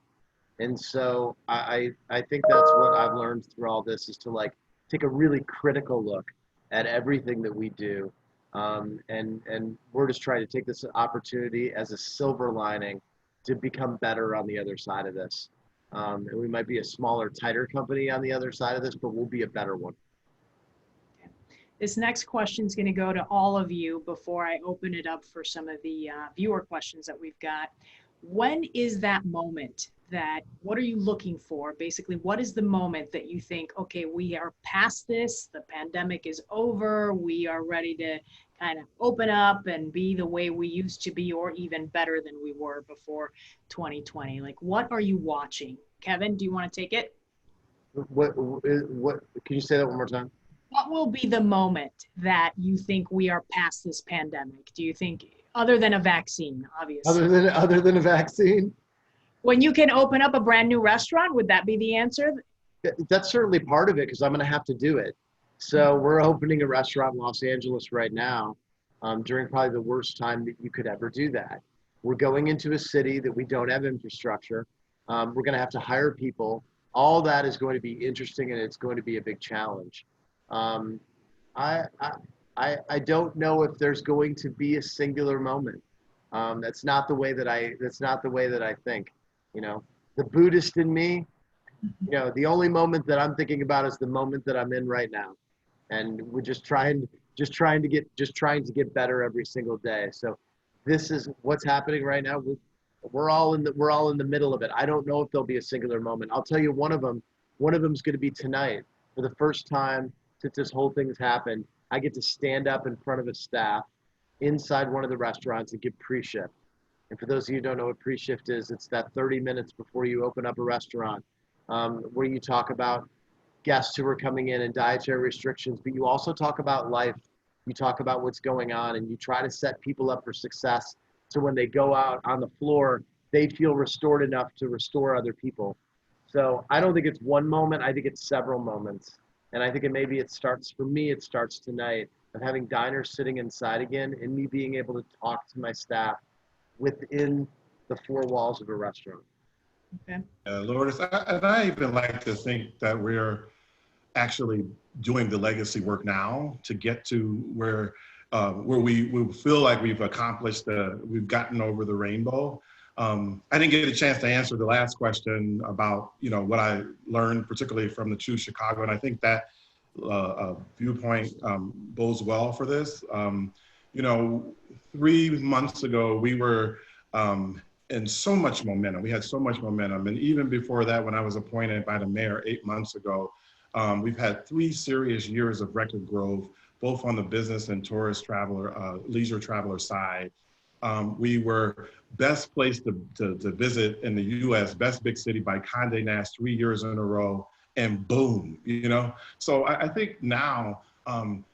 And so I think that's what I've learned through all this, is to like take a really critical look at everything that we do. And we're just trying to take this opportunity as a silver lining to become better on the other side of this. And we might be a smaller, tighter company on the other side of this, but we'll be a better one. This next question is going to go to all of you before I open it up for some of the viewer questions that we've got. When is that moment what are you looking for? Basically, what is the moment that you think, okay, we are past this, the pandemic is over, we are ready to kind of open up and be the way we used to be, or even better than we were before 2020? Like, what are you watching? Kevin, do you want to take it? What can you say that one more time? What will be the moment that you think we are past this pandemic? Do you think, other than a vaccine, obviously? Other than a vaccine? When you can open up a brand new restaurant, would that be the answer? That's certainly part of it, because I'm going to have to do it. So we're opening a restaurant in Los Angeles right now, during probably the worst time that you could ever do that. We're going into a city that we don't have infrastructure. We're going to have to hire people. All that is going to be interesting, and it's going to be a big challenge. I don't know if there's going to be a singular moment. That's not the way that I think. You know, the Buddhist in me, you know, the only moment that I'm thinking about is the moment that I'm in right now, and we're just trying to get better every single day. So this is what's happening right now. We're all in the middle of it. I don't know if there'll be a singular moment. I'll tell you one of them is going to be tonight. For the first time since this whole thing's happened, I get to stand up in front of a staff inside one of the restaurants and give pre-shift. And for those of you who don't know what pre-shift is, it's that 30 minutes before you open up a restaurant, where you talk about guests who are coming in and dietary restrictions, but you also talk about life. You talk about what's going on, and you try to set people up for success. So when they go out on the floor, they feel restored enough to restore other people. So I don't think it's one moment. I think it's several moments. And I think it starts tonight, of having diners sitting inside again and me being able to talk to my staff within the four walls of a restaurant. Okay. Lourdes, I even like to think that we're actually doing the legacy work now to get to where we feel like we've accomplished, we've gotten over the rainbow. I didn't get a chance to answer the last question about, you know, what I learned, particularly from the Choose Chicago, and I think that viewpoint bodes well for this. You know, 3 months ago, we were in so much momentum. We had so much momentum. And even before that, when I was appointed by the mayor 8 months ago, we've had 3 serious years of record growth, both on the business and tourist traveler, leisure traveler side. We were best place to visit in the US, best big city by Condé Nast 3 years in a row, and boom, you know? So I think now,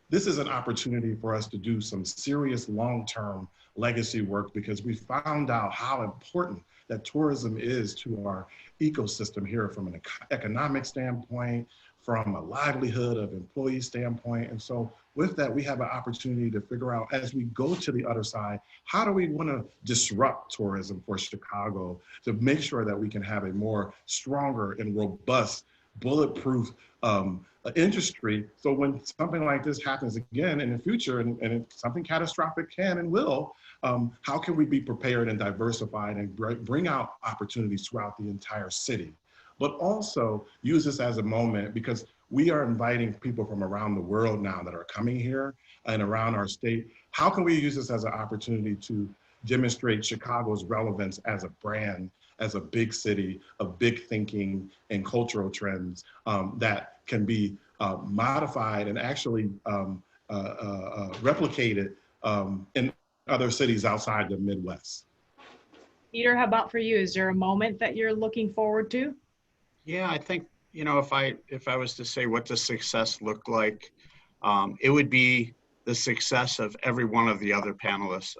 this is an opportunity for us to do some serious long-term legacy work, because we found out how important that tourism is to our ecosystem here from an economic standpoint, from a livelihood of employee standpoint. And so with that, we have an opportunity to figure out, as we go to the other side, how do we want to disrupt tourism for Chicago to make sure that we can have a more stronger and robust bulletproof industry. So when something like this happens again in the future, and if something catastrophic can and will, how can we be prepared and diversified and bring out opportunities throughout the entire city? But also use this as a moment, because we are inviting people from around the world now that are coming here and around our state. How can we use this as an opportunity to demonstrate Chicago's relevance as a brand, as a big city of big thinking and cultural trends that can be modified and actually replicated in other cities outside the Midwest? Peter, how about for you? Is there a moment that you're looking forward to? Yeah, I think, you know, if I was to say what does success look like, it would be the success of every one of the other panelists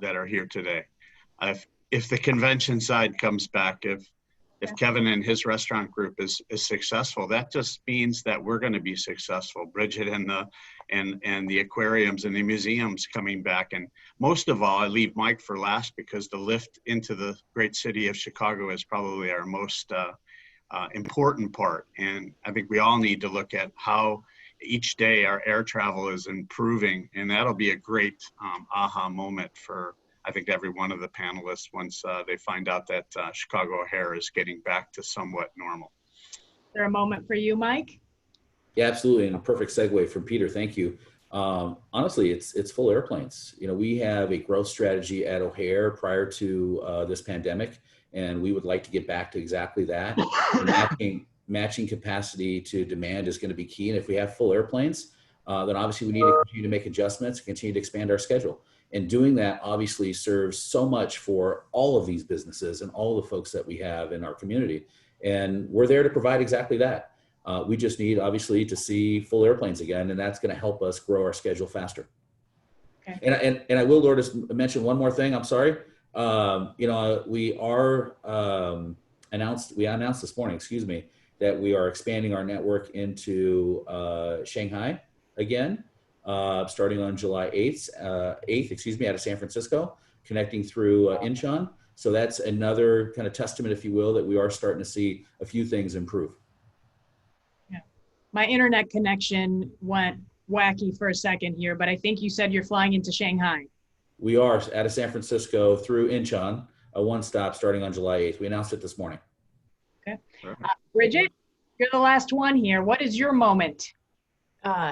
that are here today. If the convention side comes back, if Kevin and his restaurant group is successful, that just means that we're going to be successful. Bridgette and the aquariums and the museums coming back. And most of all, I leave Mike for last, because the lift into the great city of Chicago is probably our most important part. And I think we all need to look at how each day our air travel is improving, and that'll be a great aha moment for, I think, every one of the panelists once they find out that Chicago O'Hare is getting back to somewhat normal. Is there a moment for you, Mike? Yeah, absolutely, and a perfect segue from Peter. Thank you. Honestly, it's full airplanes. You know, we have a growth strategy at O'Hare prior to this pandemic, and we would like to get back to exactly that. Matching capacity to demand is going to be key. And if we have full airplanes, then obviously we need to continue to make adjustments, continue to expand our schedule. And doing that obviously serves so much for all of these businesses and all the folks that we have in our community. And we're there to provide exactly that. We just need, obviously, to see full airplanes again, and that's going to help us grow our schedule faster. Okay. And I will, Lourdes, mention one more thing. I'm sorry. You know, we announced this morning, that we are expanding our network into Shanghai again, starting on July 8th, out of San Francisco, connecting through Incheon. So that's another kind of testament, if you will, that we are starting to see a few things improve. Yeah. My internet connection went wacky for a second here, but I think you said you're flying into Shanghai. We are out of San Francisco through Incheon, a one-stop starting on July 8th. We announced it this morning. Okay. Bridgette, you're the last one here. What is your moment?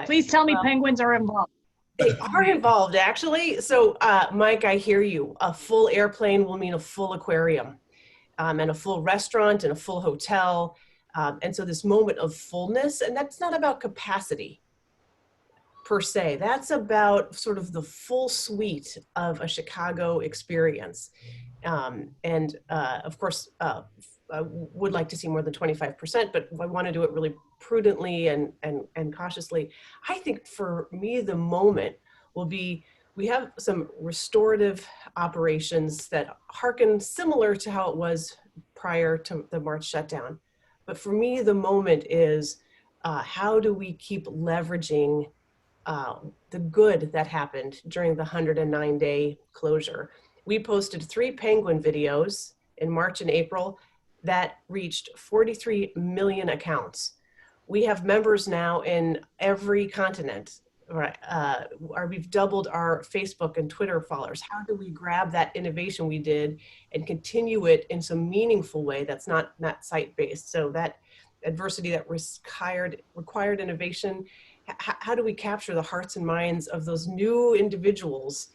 Please tell me penguins are involved. They are involved, actually. So, Mike, I hear you. A full airplane will mean a full aquarium, and a full restaurant and a full hotel. And so this moment of fullness, and that's not about capacity per se. That's about sort of the full suite of a Chicago experience. And of course, I would like to see more than 25%, but I want to do it really prudently and cautiously. I think for me, the moment will be, we have some restorative operations that harken similar to how it was prior to the March shutdown. But for me, the moment is how do we keep leveraging the good that happened during the 109-day closure. We posted 3 penguin videos in March and April that reached 43 million accounts. We have members now in every continent. Right? We've doubled our Facebook and Twitter followers. How do we grab that innovation we did and continue it in some meaningful way that's not site-based? So that adversity that required innovation, how do we capture the hearts and minds of those new individuals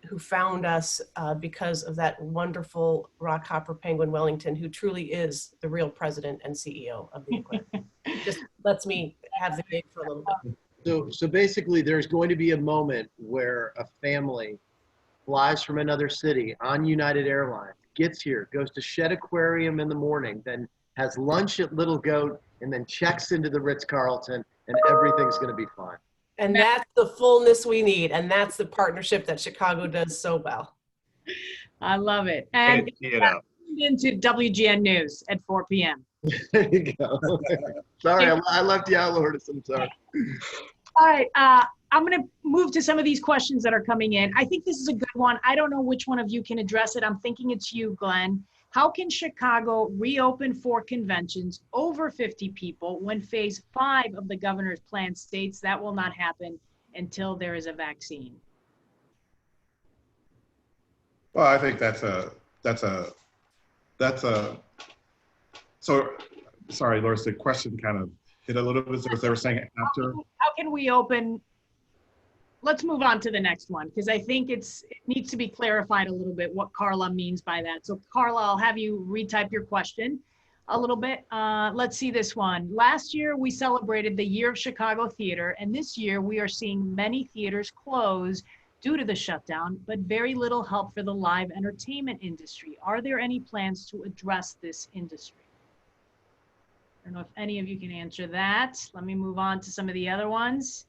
who found us because of that wonderful rockhopper penguin Wellington, who truly is the real president and CEO of the Aquarium. Just lets me have the gig for a little bit. So basically, there's going to be a moment where a family flies from another city on United Airlines, gets here, goes to Shed Aquarium in the morning, then has lunch at Little Goat, and then checks into the Ritz-Carlton, and everything's going to be fine. And that's the fullness we need. And that's the partnership that Chicago does so well. I love it. And into WGN News at 4 p.m. There you go. Sorry, I left you out, Lourdes. I'm sorry. All right. I'm going to move to some of these questions that are coming in. I think this is a good one. I don't know which one of you can address it. I'm thinking it's you, Glenn. How can Chicago reopen for conventions over 50 people when phase 5 of the governor's plan states that will not happen until there is a vaccine? Well, I think so, sorry, Loris, the question kind of hit a little bit. So they were saying after. How can we open? Let's move on to the next one, because I think it needs to be clarified a little bit what Carla means by that. So Carla, I'll have you retype your question a little bit. Let's see this one. Last year, we celebrated the Year of Chicago Theater, and this year we are seeing many theaters close due to the shutdown, but very little help for the live entertainment industry. Are there any plans to address this industry? I don't know if any of you can answer that. Let me move on to some of the other ones.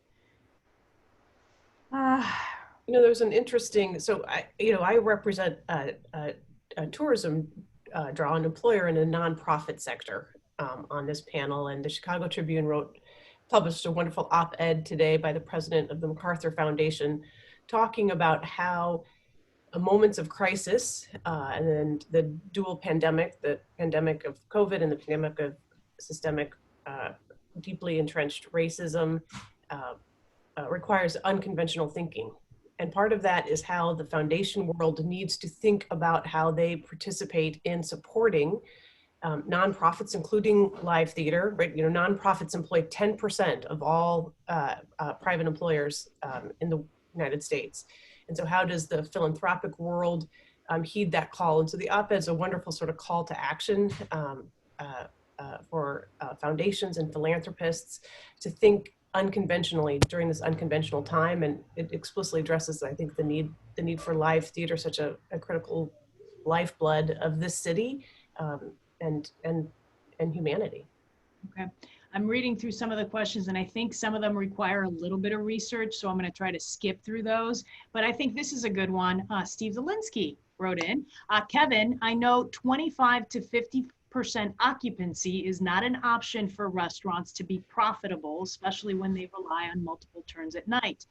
There's an interesting, so I represent a tourism draw an employer in a nonprofit sector on this panel, and the Chicago Tribune published a wonderful op-ed today by the president of the MacArthur Foundation, talking about how moments of crisis and then the dual pandemic, the pandemic of COVID and the pandemic of systemic, deeply entrenched racism, requires unconventional thinking. And part of that is how the foundation world needs to think about how they participate in supporting nonprofits, including live theater, right? Nonprofits employ 10% of all private employers in the United States. And so how does the philanthropic world heed that call? And so the op-ed is a wonderful sort of call to action for foundations and philanthropists to think unconventionally during this unconventional time, and it explicitly addresses, I think, the need for live theater, such a critical lifeblood of this city and humanity. Okay, I'm reading through some of the questions, and I think some of them require a little bit of research, so I'm going to try to skip through those. But I think this is a good one. Steve Zielinski wrote in, Kevin, I know 25 to 50% occupancy is not an option for restaurants to be profitable, especially when they rely on multiple turns at night.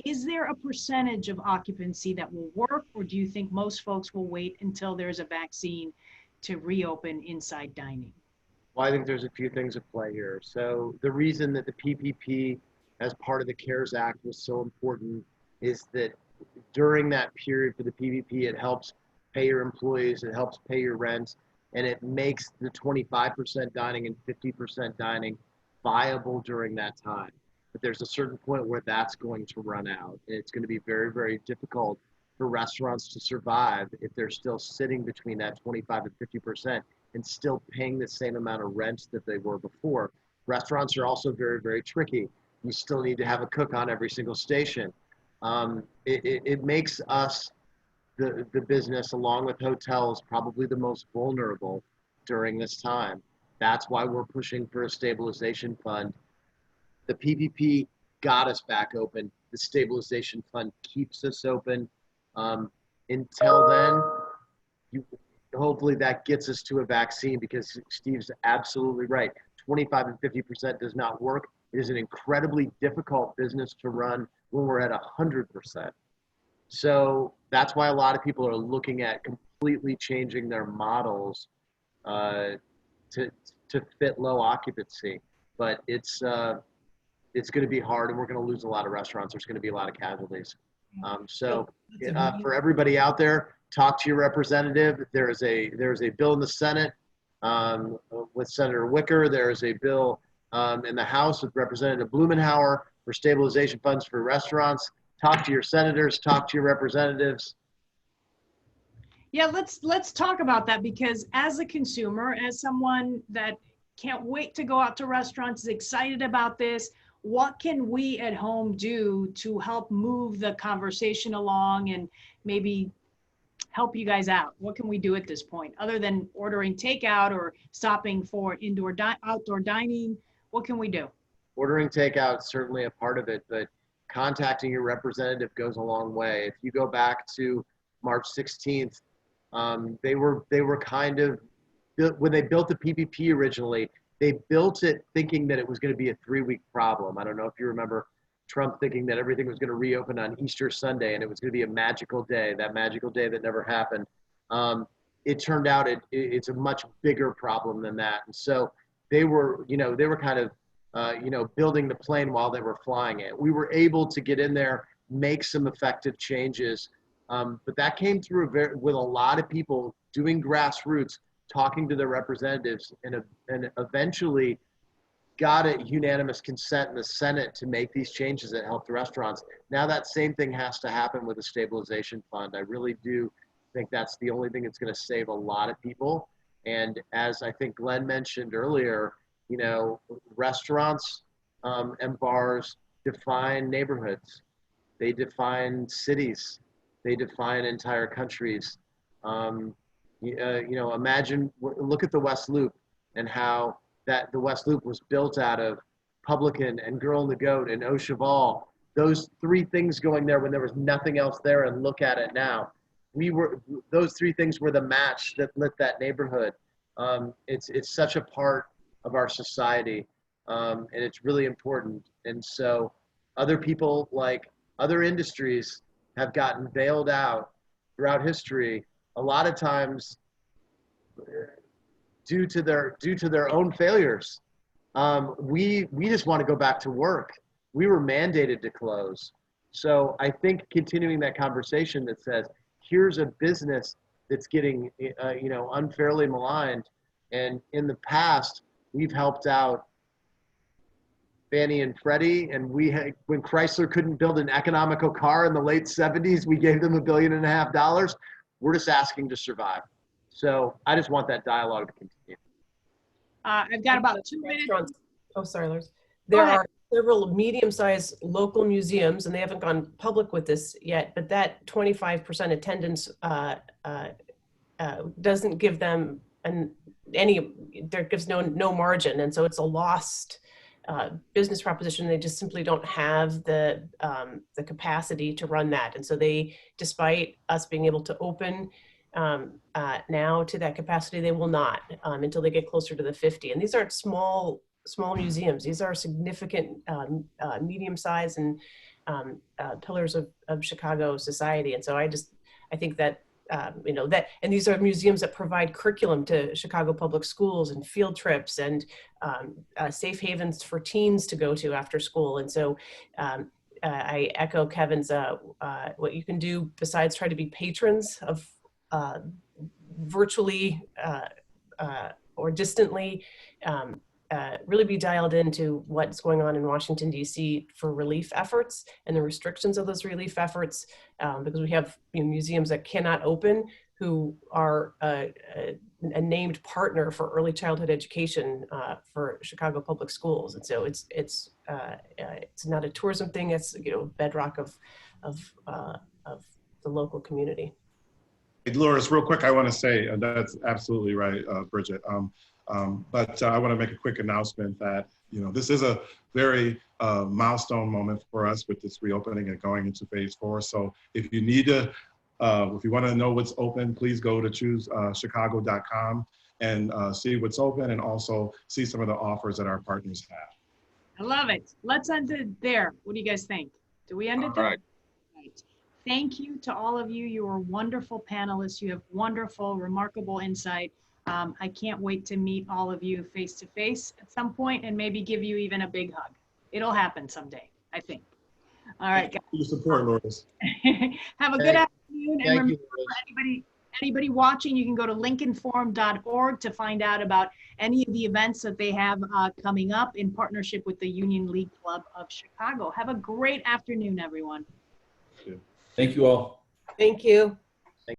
Is there a percentage of occupancy that will work, or do you think most folks will wait until there's a vaccine to reopen inside dining? Well, I think there's a few things at play here. So the reason that the PPP as part of the CARES Act was so important is that during that period for the PPP, it helps pay your employees, it helps pay your rent, and it makes the 25% dining and 50% dining viable during that time. But there's a certain point where that's going to run out. And it's going to be very, very difficult for restaurants to survive if they're still sitting between that 25 and 50% and still paying the same amount of rent that they were before. Restaurants are also very, very tricky. You still need to have a cook on every single station. It makes us, the business, along with hotels, probably the most vulnerable during this time. That's why we're pushing for a stabilization fund. The PPP got us back open. The stabilization fund keeps us open. Until then, hopefully that gets us to a vaccine, because Steve's absolutely right. 25 and 50% does not work. It is an incredibly difficult business to run when we're at 100%. So that's why a lot of people are looking at completely changing their models to fit low occupancy. But it's going to be hard, and we're going to lose a lot of restaurants. There's going to be a lot of casualties. For everybody out there, talk to your representative. There is a bill in the Senate with Senator Wicker. There is a bill in the House with Representative Blumenauer for stabilization funds for restaurants. Talk to your senators, talk to your representatives. Yeah, let's talk about that, because as a consumer, as someone that can't wait to go out to restaurants, is excited about this, what can we at home do to help move the conversation along and maybe help you guys out? What can we do at this point other than ordering takeout or stopping for outdoor dining? What can we do? Ordering takeout is certainly a part of it, but contacting your representative goes a long way. If you go back to March 16th, they were kind of, when they built the PPP originally, they built it thinking that it was going to be a 3-week problem. I don't know if you remember Trump thinking that everything was going to reopen on Easter Sunday and it was going to be a magical day, that magical day that never happened. it turned out it's a much bigger problem than that. And so they were, they were kind of, building the plane while they were flying it. We were able to get in there, make some effective changes. But that came through with a lot of people doing grassroots, talking to their representatives, and eventually got a unanimous consent in the Senate to make these changes that help the restaurants. Now that same thing has to happen with a stabilization fund. I really do think that's the only thing that's going to save a lot of people. And as I think Glenn mentioned earlier, restaurants and bars define neighborhoods. They define cities. They define entire countries. Imagine, look at the West Loop and how the West Loop was built out of Publican and Girl and the Goat and Au Cheval. Those three things going there when there was nothing else there, and look at it now. Those three things were the match that lit that neighborhood. It's such a part of our society, and it's really important. And so other people, like other industries, have gotten bailed out throughout history, a lot of times due to their own failures. We just want to go back to work. We were mandated to close. So I think continuing that conversation that says, here's a business that's getting unfairly maligned, and in the past we've helped out Fannie and Freddie, and when Chrysler couldn't build an economical car in the late 70s, we gave them $1.5 billion. We're just asking to survive. So I just want that dialogue to continue. I've got about 2 minutes. Oh, sorry, Lars. There are several medium-sized local museums, and they haven't gone public with this yet, but that 25% attendance doesn't give them there gives no margin. And so it's a lost business proposition. They just simply don't have the capacity to run that. And so they, despite us being able to open now to that capacity, they will not until they get closer to the 50. And these aren't small museums. These are significant medium size and pillars of Chicago society. And so I think that and these are museums that provide curriculum to Chicago public schools and field trips and safe havens for teens to go to after school. And so I echo Kevin's, what you can do besides try to be patrons of virtually or distantly, really be dialed into what's going on in Washington, D.C. for relief efforts and the restrictions of those relief efforts, because we have museums that cannot open who are a named partner for early childhood education for Chicago public schools. And so it's not a tourism thing, it's bedrock of the local community. Hey, Loris, real quick, I want to say that's absolutely right, Bridgette. But I want to make a quick announcement that, this is a very milestone moment for us with this reopening and going into phase 4. So if you need to, if you want to know what's open, please go to choosechicago.com and see what's open, and also see some of the offers that our partners have. I love it. Let's end it there. What do you guys think? Do we end it there? All right. Right. Thank you to all of you. You are wonderful panelists. You have wonderful, remarkable insight. I can't wait to meet all of you face to face at some point and maybe give you even a big hug. It'll happen someday, I think. All right, guys. Thank you for your support, Loris. Have a good afternoon. And remember, Thank anybody watching, you can go to lincolnforum.org to find out about any of the events that they have coming up in partnership with the Union League Club of Chicago. Have a great afternoon, everyone. Thank you all. Thank you.